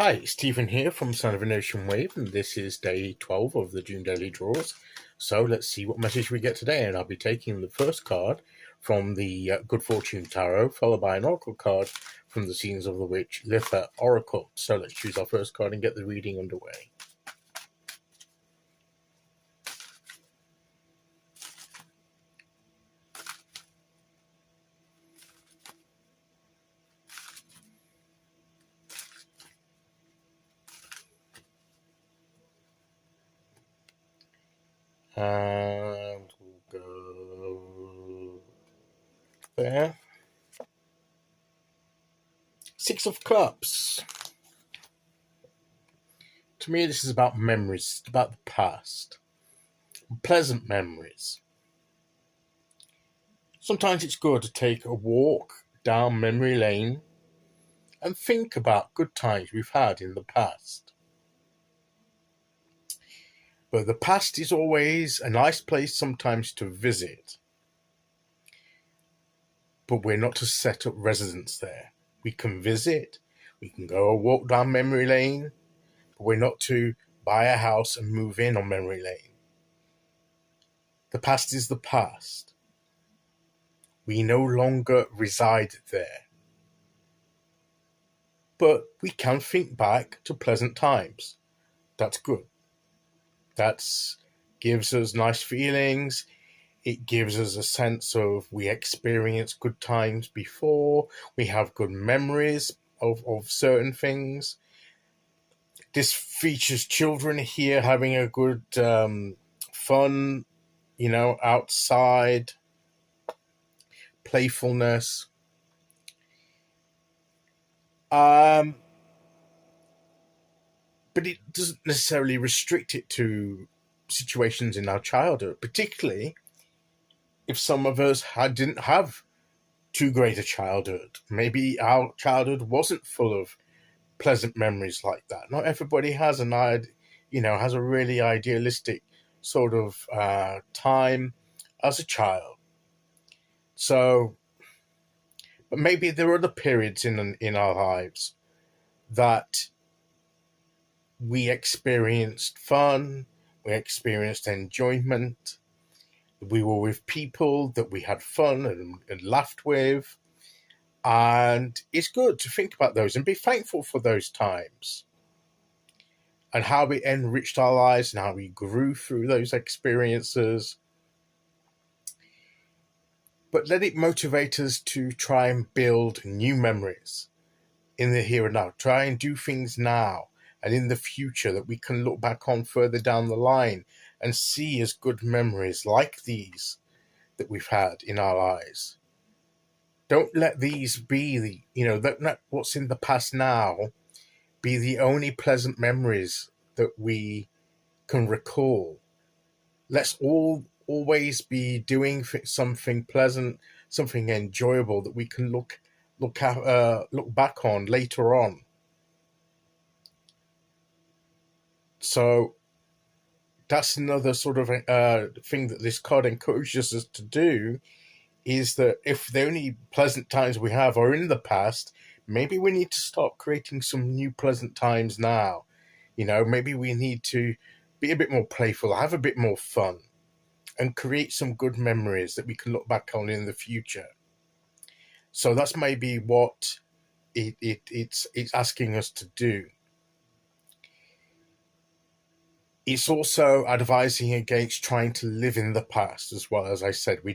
Hi, Stephen here from Son of an Ocean Wave, and this is day 12 of the June Daily Draws. So let's see what message we get today, and I'll be taking the first card from the Good Fortune Tarot, followed by an Oracle card from the Scenes of the Witch, Litha Oracle. So let's choose our first card and get the reading underway. And we'll go there. Six of Cups. To me, this is about memories, about the past. Pleasant memories. Sometimes it's good to take a walk down memory lane and think about good times we've had in the past. But the past is always a nice place sometimes to visit. But we're not to set up residence there. We can visit, we can go a walk down memory lane, but we're not to buy a house and move in on memory lane. The past is the past. We no longer reside there. But we can think back to pleasant times. That's good. That gives us nice feelings. It gives us a sense of we experienced good times before. We have good memories of certain things. This features children here having a good fun, outside, playfulness. But it doesn't necessarily restrict it to situations in our childhood, particularly if some of us didn't have too great a childhood. Maybe our childhood wasn't full of pleasant memories like that. Not everybody has has a really idealistic sort of time as a child. So, but maybe there are other periods in our lives that we experienced fun, we experienced enjoyment, we were with people that we had fun and laughed with. And it's good to think about those and be thankful for those times and how it enriched our lives and how we grew through those experiences. But let it motivate us to try and build new memories in the here and now. Try and do things now and in the future that we can look back on further down the line and see as good memories like these that we've had in our lives. Don't let these be let what's in the past now be the only pleasant memories that we can recall. Let's always be doing something pleasant, something enjoyable that we can look back on later on. So that's another sort of thing that this card encourages us to do, is that if the only pleasant times we have are in the past, maybe we need to start creating some new pleasant times now. Maybe we need to be a bit more playful, have a bit more fun, and create some good memories that we can look back on in the future. So that's maybe what it's asking us to do. It's also advising against trying to live in the past as well. As I said, we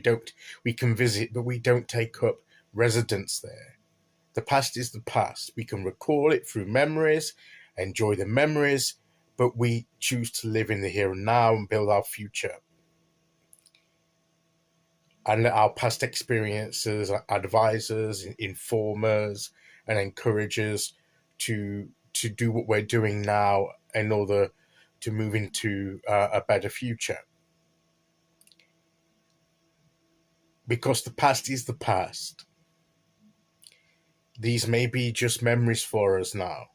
can visit, but we don't take up residence there. The past is the past. We can recall it through memories, enjoy the memories, but we choose to live in the here and now and build our future. And let our past experiences advise us, inform us, and encourage us to do what we're doing now in order to move into a better future. Because the past is the past. These may be just memories for us now,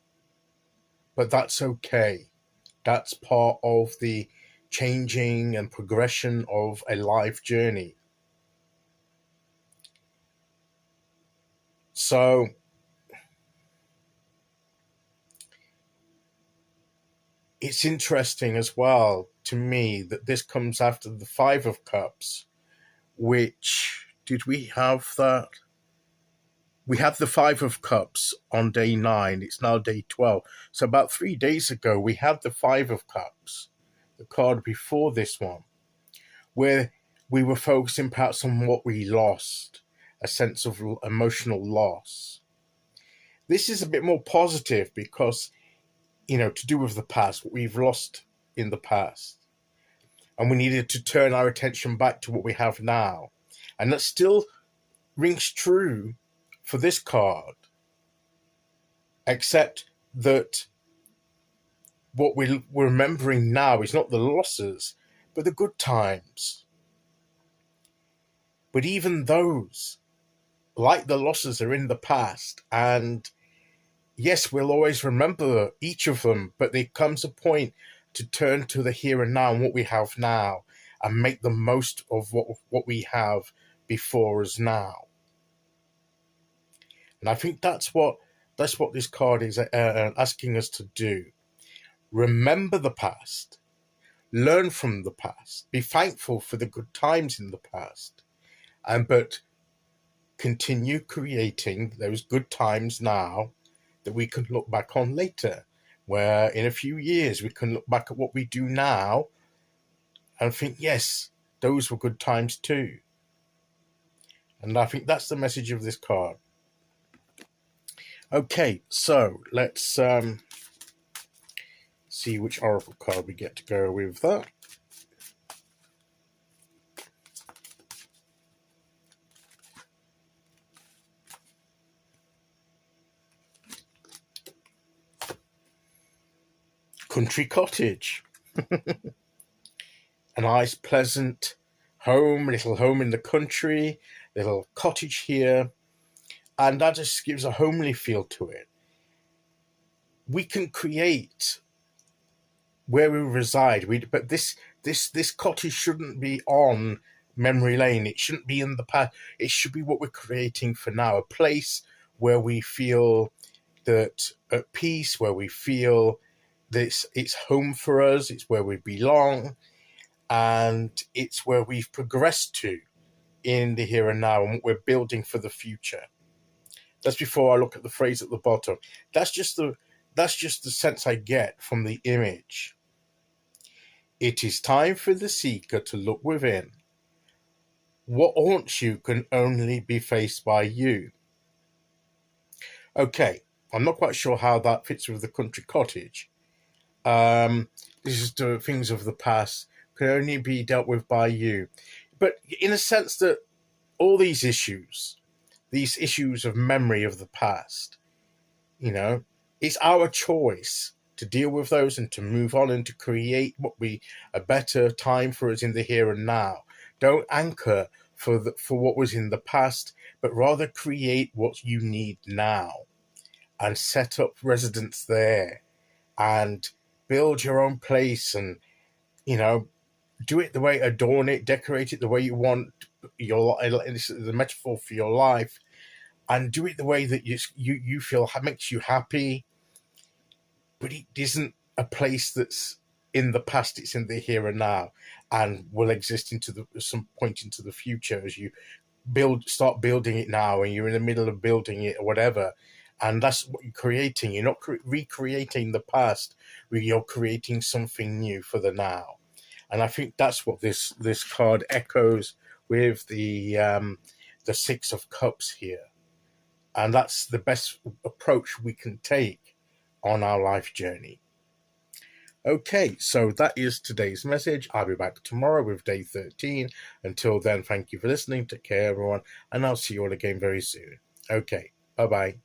but that's okay. That's part of the changing and progression of a life journey. So It's interesting as well to me that this comes after the Five of Cups, which, did we have that? We had the Five of Cups on day 9. It's now day 12. So about 3 days ago, we had the Five of Cups, the card before this one, where we were focusing perhaps on what we lost, a sense of emotional loss. This is a bit more positive because, to do with the past, what we've lost in the past. And we needed to turn our attention back to what we have now. And that still rings true for this card, except that what we're remembering now is not the losses, but the good times. But even those, like the losses, are in the past. And yes, we'll always remember each of them, but there comes a point to turn to the here and now and what we have now and make the most of what we have before us now. And I think that's what this card is asking us to do. Remember the past, learn from the past, be thankful for the good times in the past, but continue creating those good times now that we can look back on later, where in a few years we can look back at what we do now and think, yes, those were good times too. And I think that's the message of this card. Okay, so let's see which oracle card we get to go with that. Country Cottage. A nice, pleasant home, little home in the country, little cottage here, and that just gives a homely feel to it. We can create where we reside, but this cottage shouldn't be on memory lane. It shouldn't be in the past. It should be what we're creating for now, a place where we feel that at peace, where we feel that it's home for us, it's where we belong, and it's where we've progressed to in the here and now and what we're building for the future. That's before I look at the phrase at the bottom. That's just the sense I get from the image. It is time for the seeker to look within. What haunts you can only be faced by you. Okay, I'm not quite sure how that fits with the country cottage. This is the things of the past can only be dealt with by you. But in a sense that all these issues of memory of the past, it's our choice to deal with those and to move on and to create a better time for us in the here and now. Don't anchor for what was in the past, but rather create what you need now and set up residence there and build your own place and, do it adorn it, decorate it the way you want. This is the metaphor for your life, and do it the way that you feel makes you happy. But it isn't a place that's in the past; it's in the here and now, and will exist into some point into the future as you start building it now, and you're in the middle of building it or whatever. And that's what you're creating. You're not recreating the past; you're creating something new for the now. And I think that's what this card echoes with the Six of Cups here. And that's the best approach we can take on our life journey. Okay, so that is today's message. I'll be back tomorrow with day 13. Until then, thank you for listening. Take care, everyone. And I'll see you all again very soon. Okay, bye-bye.